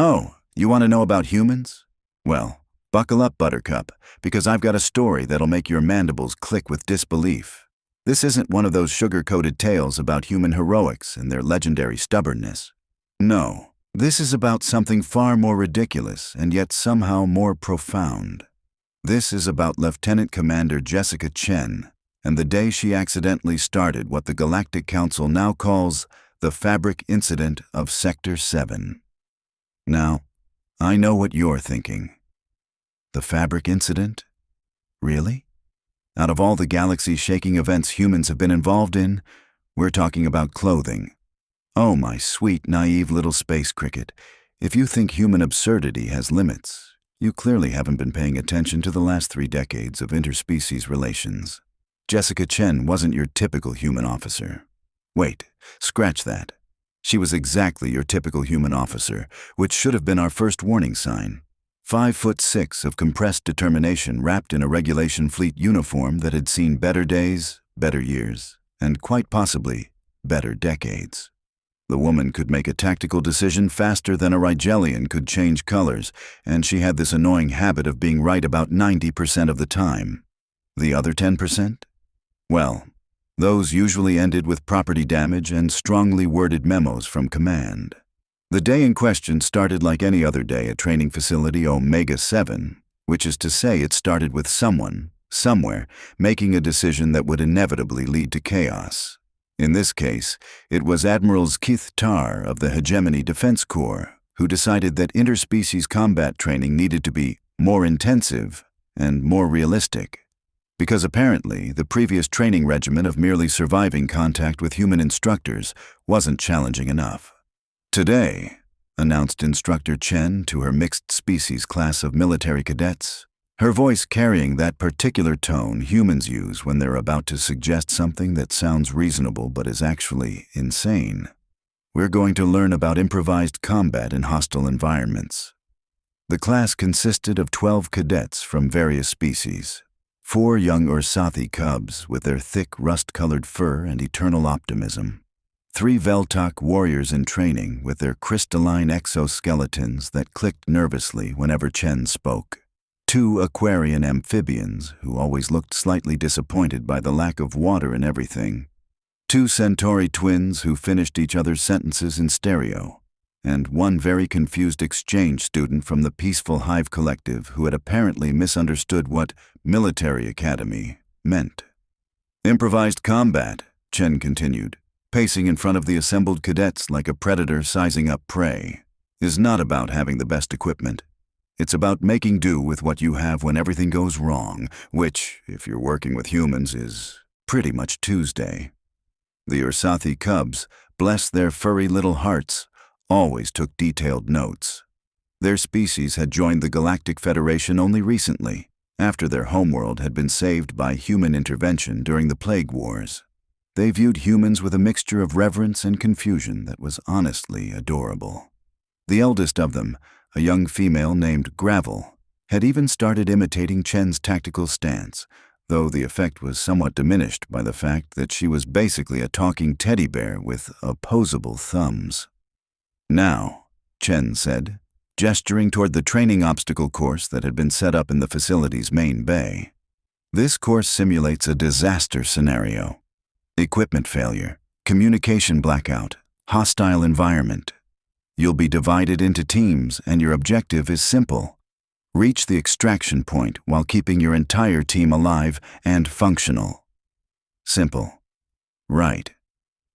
Oh, you want to know about humans? Well, buckle up, Buttercup, because I've got a story that'll make your mandibles click with disbelief. This isn't one of those sugar-coated tales about human heroics and their legendary stubbornness. No, this is about something far more ridiculous and yet somehow more profound. This is about Lieutenant Commander Jessica Chen and the day she accidentally started what the Galactic Council now calls the Fabric Incident of Sector 7. Now, I know what you're thinking. The Fabric Incident? Really? Out of all the galaxy-shaking events humans have been involved in, we're talking about clothing. Oh, my sweet, naive little space cricket. If you think human absurdity has limits, you clearly haven't been paying attention to the last 3 decades of interspecies relations. Jessica Chen wasn't your typical human officer. Wait, scratch that. She was exactly your typical human officer, which should have been our first warning sign. 5'6" of compressed determination wrapped in a regulation fleet uniform that had seen better days, better years, and quite possibly better decades. The woman could make a tactical decision faster than a Rigelian could change colors, and she had this annoying habit of being right about 90% of the time. The other 10%? Well, those usually ended with property damage and strongly worded memos from command. The day in question started like any other day at Training Facility Omega-7, which is to say it started with someone, somewhere, making a decision that would inevitably lead to chaos. In this case, it was Admirals Keith Tarr of the Hegemony Defense Corps who decided that interspecies combat training needed to be more intensive and more realistic. Because apparently the previous training regimen of merely surviving contact with human instructors wasn't challenging enough. Today, announced Instructor Chen to her mixed species class of military cadets, her voice carrying that particular tone humans use when they're about to suggest something that sounds reasonable but is actually insane. We're going to learn about improvised combat in hostile environments. The class consisted of 12 cadets from various species. 4 young Ursathi cubs with their thick, rust-colored fur and eternal optimism. 3 Veltok warriors in training with their crystalline exoskeletons that clicked nervously whenever Chen spoke. 2 Aquarian amphibians who always looked slightly disappointed by the lack of water in everything. 2 Centauri twins who finished each other's sentences in stereo. And 1 very confused exchange student from the Peaceful Hive Collective who had apparently misunderstood what military academy meant. Improvised combat, Chen continued, pacing in front of the assembled cadets like a predator sizing up prey, is not about having the best equipment. It's about making do with what you have when everything goes wrong, which, if you're working with humans, is pretty much Tuesday. The Ursathi cubs, bless their furry little hearts, always took detailed notes. Their species had joined the Galactic Federation only recently, after their homeworld had been saved by human intervention during the Plague Wars. They viewed humans with a mixture of reverence and confusion that was honestly adorable. The eldest of them, a young female named Gravel, had even started imitating Chen's tactical stance, though the effect was somewhat diminished by the fact that she was basically a talking teddy bear with opposable thumbs. Now, Chen said, gesturing toward the training obstacle course that had been set up in the facility's main bay. This course simulates a disaster scenario. Equipment failure, communication blackout, hostile environment. You'll be divided into teams and your objective is simple. Reach the extraction point while keeping your entire team alive and functional. Simple. Right.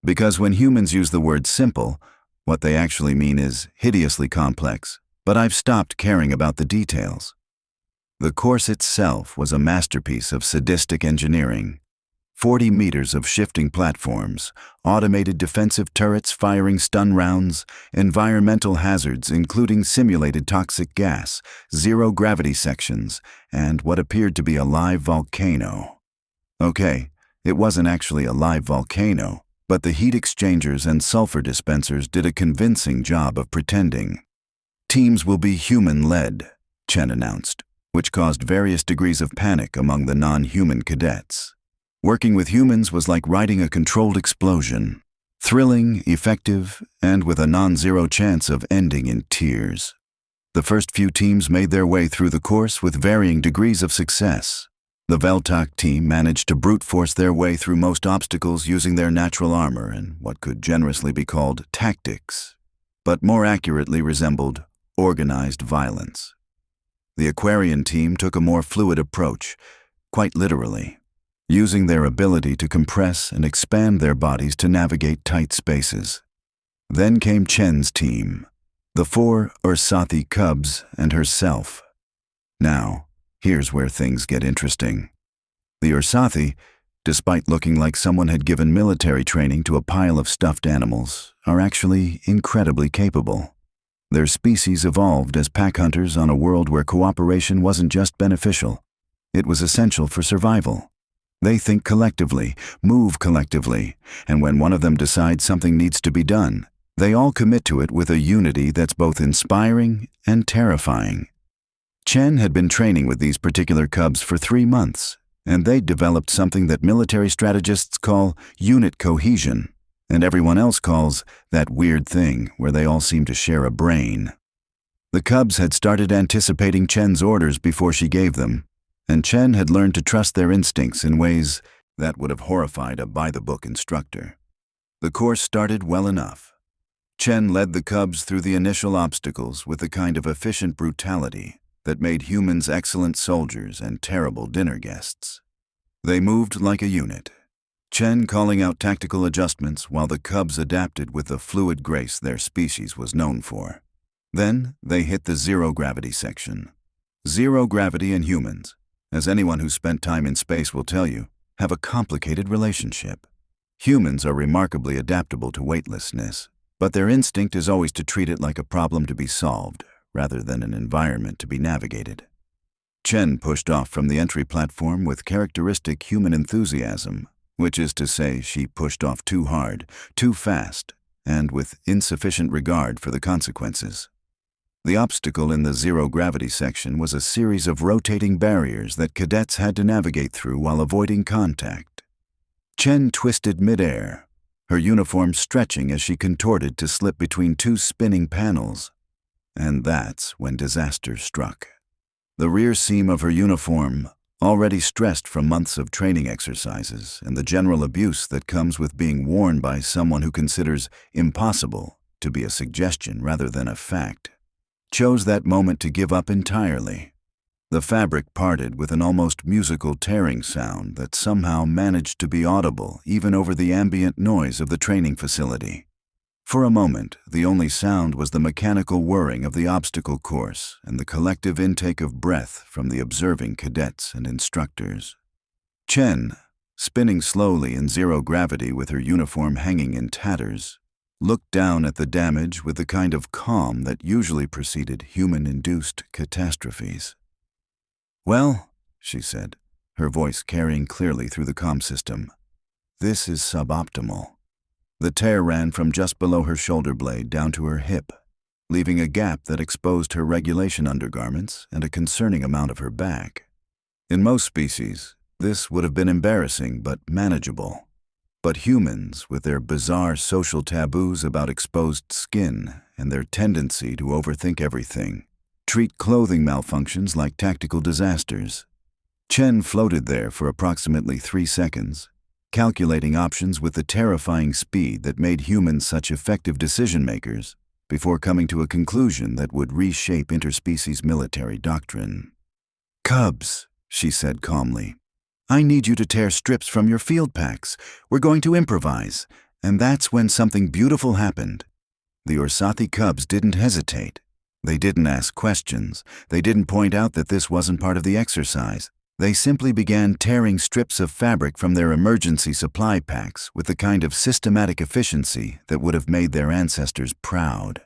Because when humans use the word simple, what they actually mean is hideously complex, but I've stopped caring about the details. The course itself was a masterpiece of sadistic engineering. 40 meters of shifting platforms, automated defensive turrets firing stun rounds, environmental hazards including simulated toxic gas, zero-gravity sections, and what appeared to be a live volcano. Okay, it wasn't actually a live volcano, but the heat exchangers and sulfur dispensers did a convincing job of pretending. Teams will be human-led, Chen announced, which caused various degrees of panic among the non-human cadets. Working with humans was like riding a controlled explosion. Thrilling, effective, and with a non-zero chance of ending in tears. The first few teams made their way through the course with varying degrees of success. The Veltok team managed to brute force their way through most obstacles using their natural armor and what could generously be called tactics, but more accurately resembled organized violence. The Aquarian team took a more fluid approach, quite literally, using their ability to compress and expand their bodies to navigate tight spaces. Then came Chen's team, the 4 Ursathi cubs and herself. Now, here's where things get interesting. The Ursathi, despite looking like someone had given military training to a pile of stuffed animals, are actually incredibly capable. Their species evolved as pack hunters on a world where cooperation wasn't just beneficial, it was essential for survival. They think collectively, move collectively, and when one of them decides something needs to be done, they all commit to it with a unity that's both inspiring and terrifying. Chen had been training with these particular cubs for 3 months, and they'd developed something that military strategists call unit cohesion, and everyone else calls that weird thing where they all seem to share a brain. The cubs had started anticipating Chen's orders before she gave them, and Chen had learned to trust their instincts in ways that would have horrified a by-the-book instructor. The course started well enough. Chen led the cubs through the initial obstacles with the kind of efficient brutality that made humans excellent soldiers and terrible dinner guests. They moved like a unit, Chen calling out tactical adjustments while the cubs adapted with the fluid grace their species was known for. Then they hit the zero-gravity section. Zero gravity and humans, as anyone who spent time in space will tell you, have a complicated relationship. Humans are remarkably adaptable to weightlessness, but their instinct is always to treat it like a problem to be solved, rather than an environment to be navigated. Chen pushed off from the entry platform with characteristic human enthusiasm, which is to say she pushed off too hard, too fast, and with insufficient regard for the consequences. The obstacle in the zero-gravity section was a series of rotating barriers that cadets had to navigate through while avoiding contact. Chen twisted midair, her uniform stretching as she contorted to slip between 2 spinning panels. And that's when disaster struck. The rear seam of her uniform, already stressed from months of training exercises and the general abuse that comes with being worn by someone who considers impossible to be a suggestion rather than a fact, chose that moment to give up entirely. The fabric parted with an almost musical tearing sound that somehow managed to be audible even over the ambient noise of the training facility. For a moment, the only sound was the mechanical whirring of the obstacle course and the collective intake of breath from the observing cadets and instructors. Chen, spinning slowly in zero gravity with her uniform hanging in tatters, looked down at the damage with the kind of calm that usually preceded human-induced catastrophes. "Well," she said, her voice carrying clearly through the comm system, "this is suboptimal." The tear ran from just below her shoulder blade down to her hip, leaving a gap that exposed her regulation undergarments and a concerning amount of her back. In most species, this would have been embarrassing but manageable. But humans, with their bizarre social taboos about exposed skin and their tendency to overthink everything, treat clothing malfunctions like tactical disasters. Chen floated there for approximately 3 seconds, calculating options with the terrifying speed that made humans such effective decision-makers, before coming to a conclusion that would reshape interspecies military doctrine. "Cubs," she said calmly, "I need you to tear strips from your field packs. We're going to improvise." And that's when something beautiful happened. The Ursathi cubs didn't hesitate. They didn't ask questions. They didn't point out that this wasn't part of the exercise. They simply began tearing strips of fabric from their emergency supply packs with the kind of systematic efficiency that would have made their ancestors proud.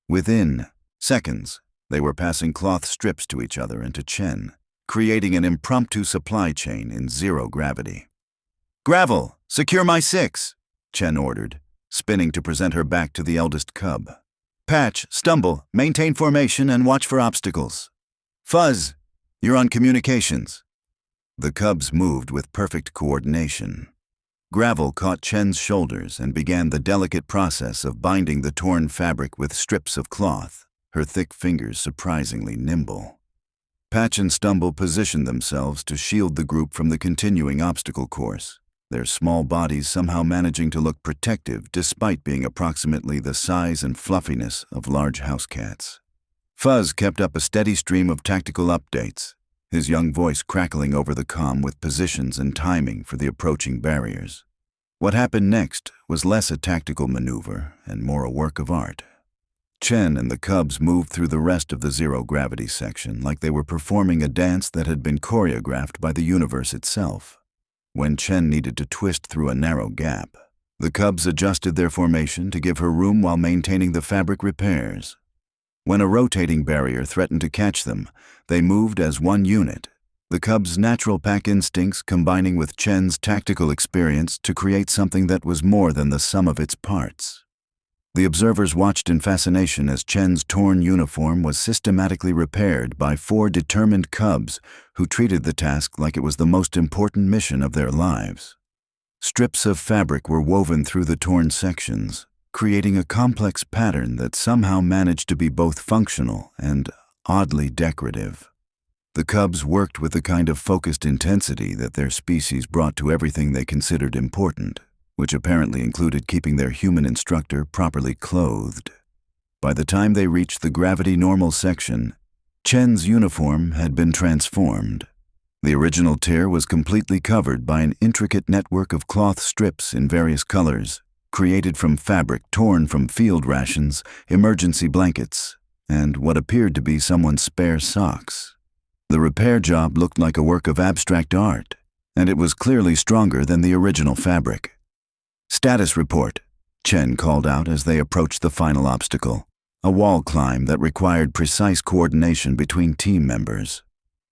Within seconds, they were passing cloth strips to each other and to Chen, creating an impromptu supply chain in zero gravity. "Gravel, secure my 6, Chen ordered, spinning to present her back to the eldest cub. "Patch, stumble, maintain formation, and watch for obstacles. Fuzz, you're on communications." The cubs moved with perfect coordination. Gravel caught Chen's shoulders and began the delicate process of binding the torn fabric with strips of cloth, her thick fingers surprisingly nimble. Patch and Stumble positioned themselves to shield the group from the continuing obstacle course, their small bodies somehow managing to look protective despite being approximately the size and fluffiness of large house cats. Fuzz kept up a steady stream of tactical updates, his young voice crackling over the comm with positions and timing for the approaching barriers. What happened next was less a tactical maneuver and more a work of art. Chen and the cubs moved through the rest of the zero-gravity section like they were performing a dance that had been choreographed by the universe itself. When Chen needed to twist through a narrow gap, the cubs adjusted their formation to give her room while maintaining the fabric repairs. When a rotating barrier threatened to catch them, they moved as one unit, the cubs' natural pack instincts combining with Chen's tactical experience to create something that was more than the sum of its parts. The observers watched in fascination as Chen's torn uniform was systematically repaired by 4 determined cubs who treated the task like it was the most important mission of their lives. Strips of fabric were woven through the torn sections, creating a complex pattern that somehow managed to be both functional and oddly decorative. The cubs worked with the kind of focused intensity that their species brought to everything they considered important, which apparently included keeping their human instructor properly clothed. By the time they reached the gravity normal section, Chen's uniform had been transformed. The original tier was completely covered by an intricate network of cloth strips in various colors, created from fabric torn from field rations, emergency blankets, and what appeared to be someone's spare socks. The repair job looked like a work of abstract art, and it was clearly stronger than the original fabric. "Status report," Chen called out as they approached the final obstacle, a wall climb that required precise coordination between team members.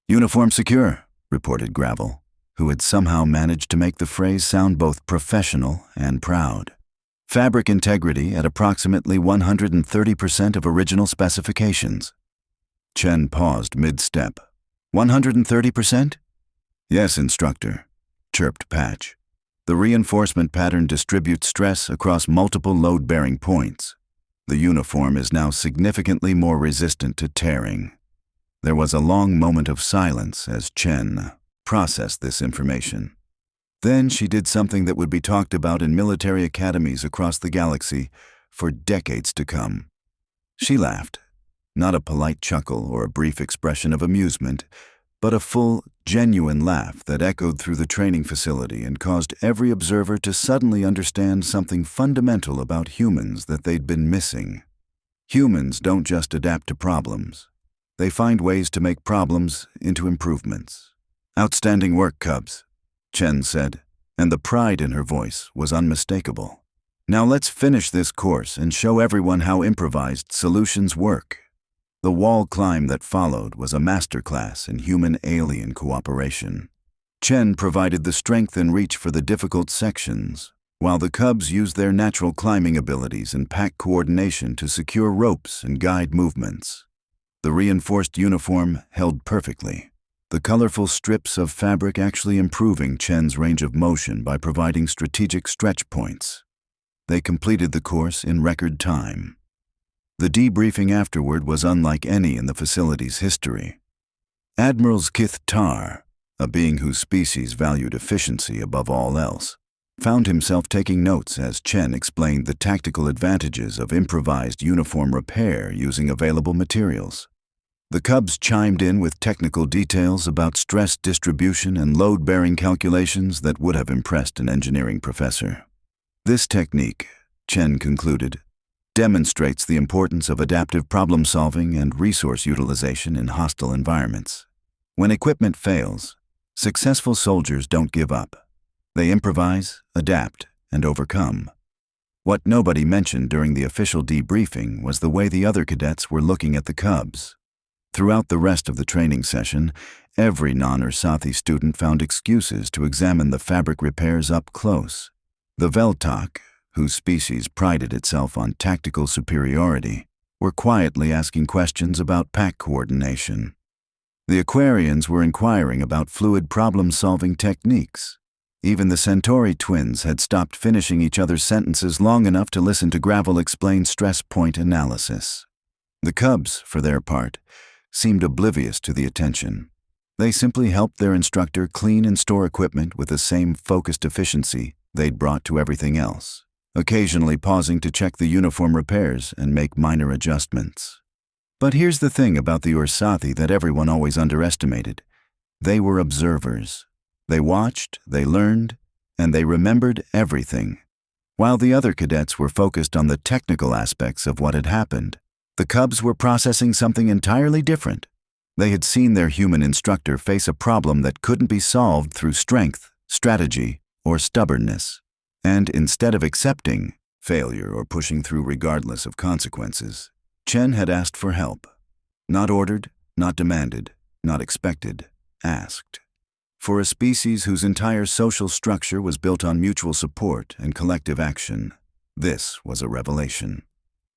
"Uniform secure," reported Gravel, who had somehow managed to make the phrase sound both professional and proud. "Fabric integrity at approximately 130% of original specifications." Chen paused mid-step. 130%? "Yes, instructor," chirped Patch. "The reinforcement pattern distributes stress across multiple load-bearing points. The uniform is now significantly more resistant to tearing." There was a long moment of silence as Chen processed this information. Then she did something that would be talked about in military academies across the galaxy for decades to come. She laughed, not a polite chuckle or a brief expression of amusement, but a full, genuine laugh that echoed through the training facility and caused every observer to suddenly understand something fundamental about humans that they'd been missing. Humans don't just adapt to problems. They find ways to make problems into improvements. "Outstanding work, cubs," Chen said, and the pride in her voice was unmistakable. "Now let's finish this course and show everyone how improvised solutions work." The wall climb that followed was a masterclass in human-alien cooperation. Chen provided the strength and reach for the difficult sections, while the cubs used their natural climbing abilities and pack coordination to secure ropes and guide movements. The reinforced uniform held perfectly, the colorful strips of fabric actually improving Chen's range of motion by providing strategic stretch points. They completed the course in record time. The debriefing afterward was unlike any in the facility's history. Admiral Kith Tar, a being whose species valued efficiency above all else, found himself taking notes as Chen explained the tactical advantages of improvised uniform repair using available materials. The cubs chimed in with technical details about stress distribution and load-bearing calculations that would have impressed an engineering professor. This technique, Chen concluded, demonstrates the importance of adaptive problem-solving and resource utilization in hostile environments. When equipment fails, successful soldiers don't give up. They improvise, adapt, and overcome. What nobody mentioned during the official debriefing was the way the other cadets were looking at the cubs. Throughout the rest of the training session, every non-Ursathi student found excuses to examine the fabric repairs up close. The Veltok, whose species prided itself on tactical superiority, were quietly asking questions about pack coordination. The Aquarians were inquiring about fluid problem-solving techniques, Even the Centauri twins had stopped finishing each other's sentences long enough to listen to Gravel explain stress point analysis. The cubs, for their part, seemed oblivious to the attention. They simply helped their instructor clean and store equipment with the same focused efficiency they'd brought to everything else, occasionally pausing to check the uniform repairs and make minor adjustments. But here's the thing about the Ursathi that everyone always underestimated. They were observers. They watched, they learned, and they remembered everything. While the other cadets were focused on the technical aspects of what had happened, the cubs were processing something entirely different. They had seen their human instructor face a problem that couldn't be solved through strength, strategy, or stubbornness. And instead of accepting failure or pushing through regardless of consequences, Chen had asked for help. Not ordered, not demanded, not expected, asked. For a species whose entire social structure was built on mutual support and collective action, this was a revelation.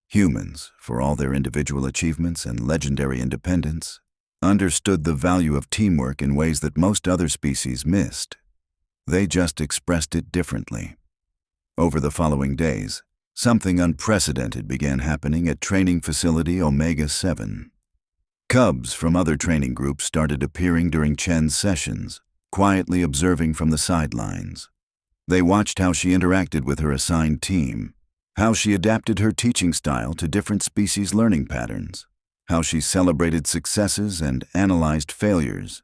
Humans, for all their individual achievements and legendary independence, understood the value of teamwork in ways that most other species missed. They just expressed it differently. Over the following days, something unprecedented began happening at training facility Omega-7. Cubs from other training groups started appearing during Chen's sessions, quietly observing from the sidelines. They watched how she interacted with her assigned team, how she adapted her teaching style to different species' learning patterns, how she celebrated successes and analyzed failures.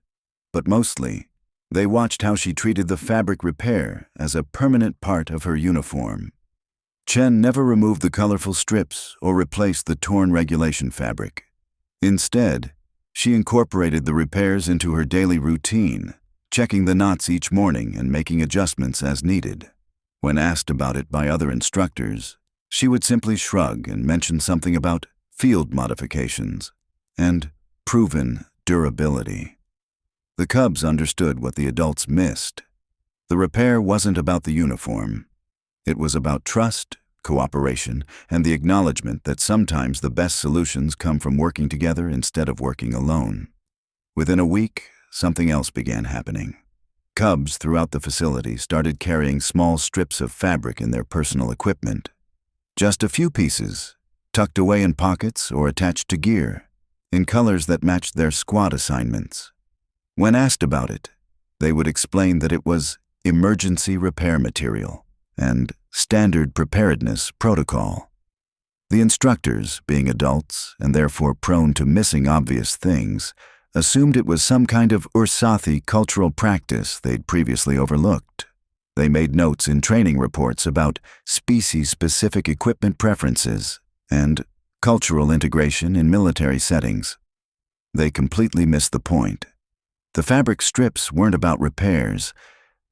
But mostly, they watched how she treated the fabric repair as a permanent part of her uniform. Chen never removed the colorful strips or replaced the torn regulation fabric. Instead, she incorporated the repairs into her daily routine, checking the knots each morning and making adjustments as needed. When asked about it by other instructors, she would simply shrug and mention something about field modifications and proven durability. The cubs understood what the adults missed. The repair wasn't about the uniform. It was about trust, cooperation, and the acknowledgement that sometimes the best solutions come from working together instead of working alone. Within a week, something else began happening. Cubs throughout the facility started carrying small strips of fabric in their personal equipment. Just a few pieces, tucked away in pockets or attached to gear, in colors that matched their squad assignments. When asked about it, they would explain that it was emergency repair material and standard preparedness protocol. The instructors, being adults and therefore prone to missing obvious things, assumed it was some kind of Ursathi cultural practice they'd previously overlooked. They made notes in training reports about species-specific equipment preferences and cultural integration in military settings. They completely missed the point. The fabric strips weren't about repairs.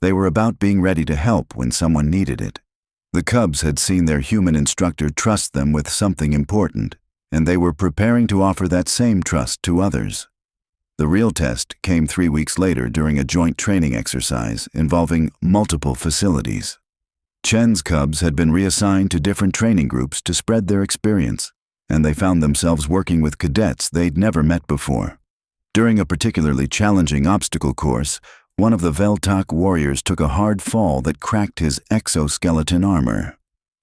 They were about being ready to help when someone needed it. The cubs had seen their human instructor trust them with something important, and they were preparing to offer that same trust to others. The real test came 3 weeks later during a joint training exercise involving multiple facilities. Chen's cubs had been reassigned to different training groups to spread their experience, and they found themselves working with cadets they'd never met before. During a particularly challenging obstacle course, one of the Veltak warriors took a hard fall that cracked his exoskeleton armor.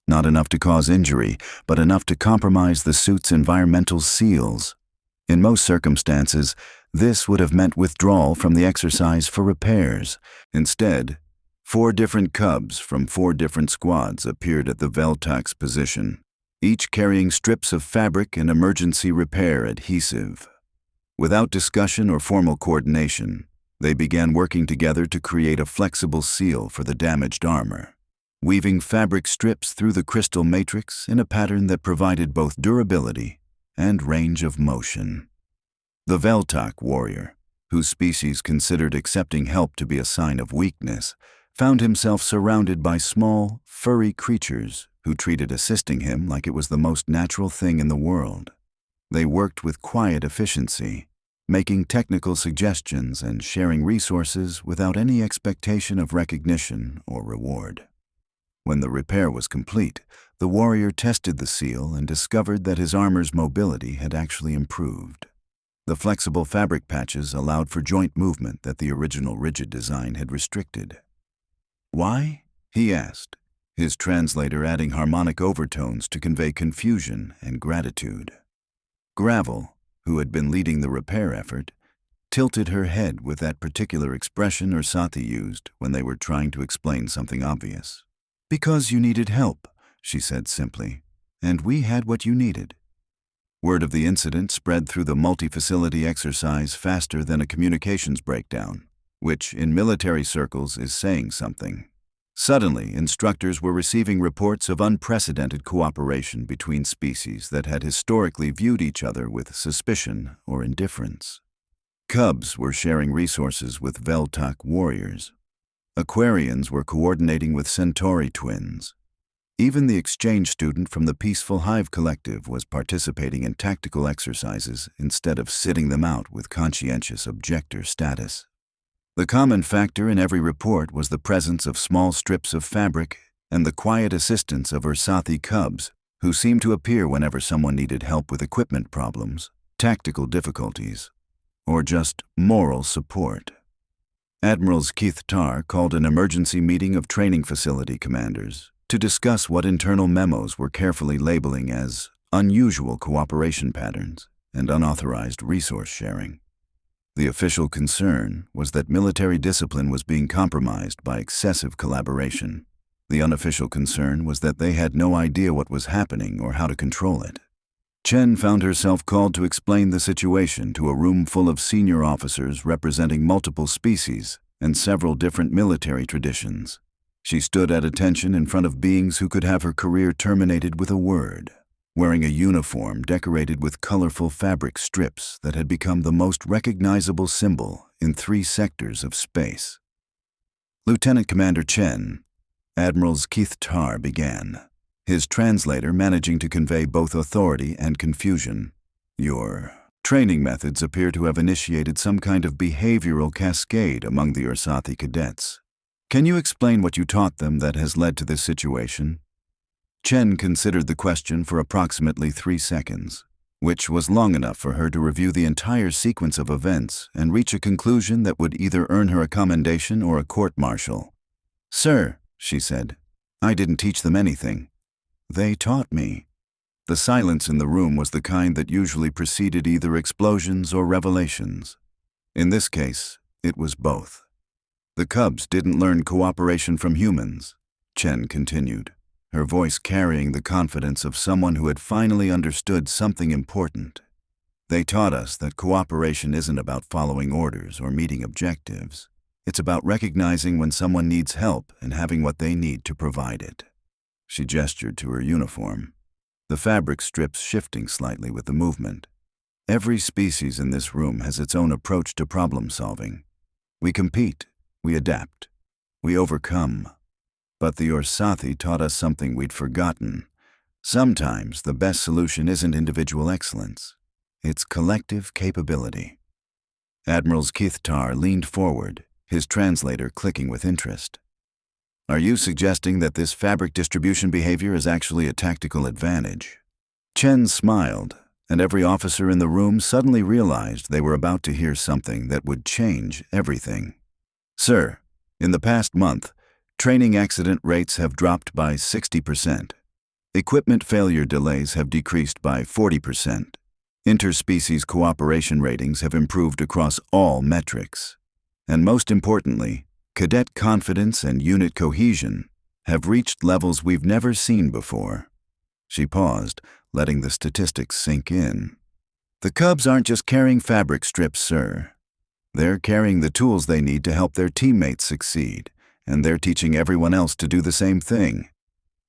Not enough to cause injury, but enough to compromise the suit's environmental seals. In most circumstances, this would have meant withdrawal from the exercise for repairs. Instead, 4 different cubs from 4 different squads appeared at the Veltak's position, each carrying strips of fabric and emergency repair adhesive. Without discussion or formal coordination, they began working together to create a flexible seal for the damaged armor, weaving fabric strips through the crystal matrix in a pattern that provided both durability and range of motion. The Veltak warrior, whose species considered accepting help to be a sign of weakness, found himself surrounded by small, furry creatures who treated assisting him like it was the most natural thing in the world. They worked with quiet efficiency, making technical suggestions and sharing resources without any expectation of recognition or reward. When the repair was complete, the warrior tested the seal and discovered that his armor's mobility had actually improved. The flexible fabric patches allowed for joint movement that the original rigid design had restricted. Why? He asked, his translator adding harmonic overtones to convey confusion and gratitude. Gravel, who had been leading the repair effort, tilted her head with that particular expression Ursati used when they were trying to explain something obvious. Because you needed help, she said simply, and we had what you needed. Word of the incident spread through the multi-facility exercise faster than a communications breakdown, which in military circles is saying something. Suddenly, instructors were receiving reports of unprecedented cooperation between species that had historically viewed each other with suspicion or indifference. Cubs were sharing resources with Veltok warriors. Aquarians were coordinating with Centauri twins. Even the exchange student from the Peaceful Hive Collective was participating in tactical exercises instead of sitting them out with conscientious objector status. The common factor in every report was the presence of small strips of fabric and the quiet assistance of Ursati cubs, who seemed to appear whenever someone needed help with equipment problems, tactical difficulties, or just moral support. Admirals Keith Tarr called an emergency meeting of training facility commanders to discuss what internal memos were carefully labeling as unusual cooperation patterns and unauthorized resource sharing. The official concern was that military discipline was being compromised by excessive collaboration. The unofficial concern was that they had no idea what was happening or how to control it. Chen found herself called to explain the situation to a room full of senior officers representing multiple species and several different military traditions. She stood at attention in front of beings who could have her career terminated with a word, wearing a uniform decorated with colorful fabric strips that had become the most recognizable symbol in 3 sectors of space. Lieutenant Commander Chen, Admirals Keith Tarr began, his translator managing to convey both authority and confusion. Your training methods appear to have initiated some kind of behavioral cascade among the Ursati cadets. Can you explain what you taught them that has led to this situation? Chen considered the question for approximately 3 seconds, which was long enough for her to review the entire sequence of events and reach a conclusion that would either earn her a commendation or a court-martial. "Sir," she said, "I didn't teach them anything. They taught me." The silence in the room was the kind that usually preceded either explosions or revelations. In this case, it was both. The cubs didn't learn cooperation from humans, Chen continued, her voice carrying the confidence of someone who had finally understood something important. They taught us that cooperation isn't about following orders or meeting objectives. It's about recognizing when someone needs help and having what they need to provide it. She gestured to her uniform, the fabric strips shifting slightly with the movement. Every species in this room has its own approach to problem solving. We compete, we adapt, we overcome. But the Ursati taught us something we'd forgotten. Sometimes the best solution isn't individual excellence. It's collective capability. Admirals Keith Tarr leaned forward, his translator clicking with interest. Are you suggesting that this fabric distribution behavior is actually a tactical advantage? Chen smiled, and every officer in the room suddenly realized they were about to hear something that would change everything. Sir, in the past month, training accident rates have dropped by 60%. Equipment failure delays have decreased by 40%. Interspecies cooperation ratings have improved across all metrics. And most importantly, cadet confidence and unit cohesion have reached levels we've never seen before. She paused, letting the statistics sink in. The cubs aren't just carrying fabric strips, sir. They're carrying the tools they need to help their teammates succeed, and they're teaching everyone else to do the same thing.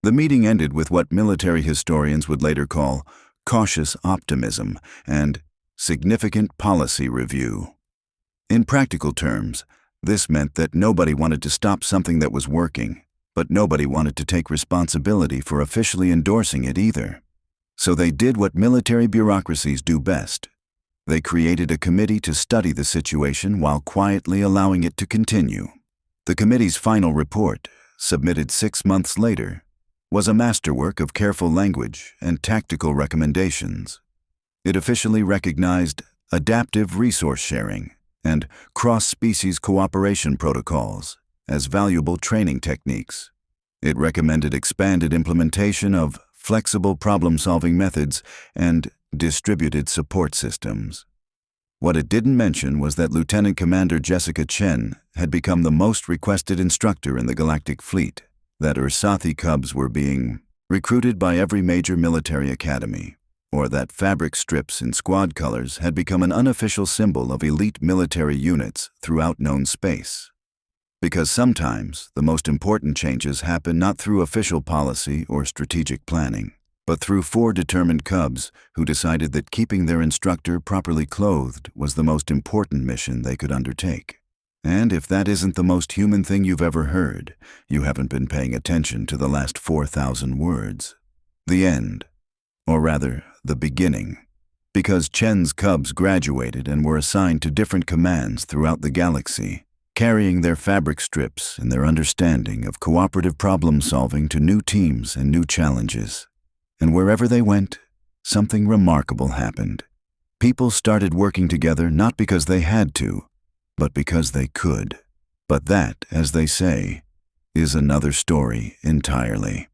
The meeting ended with what military historians would later call cautious optimism and significant policy review. In practical terms, this meant that nobody wanted to stop something that was working, but nobody wanted to take responsibility for officially endorsing it either. So they did what military bureaucracies do best. They created a committee to study the situation while quietly allowing it to continue. The committee's final report, submitted 6 months later, was a masterwork of careful language and tactical recommendations. It officially recognized adaptive resource sharing and cross-species cooperation protocols as valuable training techniques. It recommended expanded implementation of flexible problem-solving methods and distributed support systems. What it didn't mention was that Lieutenant Commander Jessica Chen had become the most requested instructor in the Galactic Fleet, that Ursathi Cubs were being recruited by every major military academy, or that fabric strips in squad colors had become an unofficial symbol of elite military units throughout known space. Because sometimes the most important changes happen not through official policy or strategic planning, but through 4 determined Cubs who decided that keeping their instructor properly clothed was the most important mission they could undertake. And if that isn't the most human thing you've ever heard, you haven't been paying attention to the last 4,000 words. The end. Or rather, the beginning. Because Chen's Cubs graduated and were assigned to different commands throughout the galaxy, carrying their fabric strips and their understanding of cooperative problem-solving to new teams and new challenges. And wherever they went, something remarkable happened. People started working together not because they had to, but because they could. But that, as they say, is another story entirely.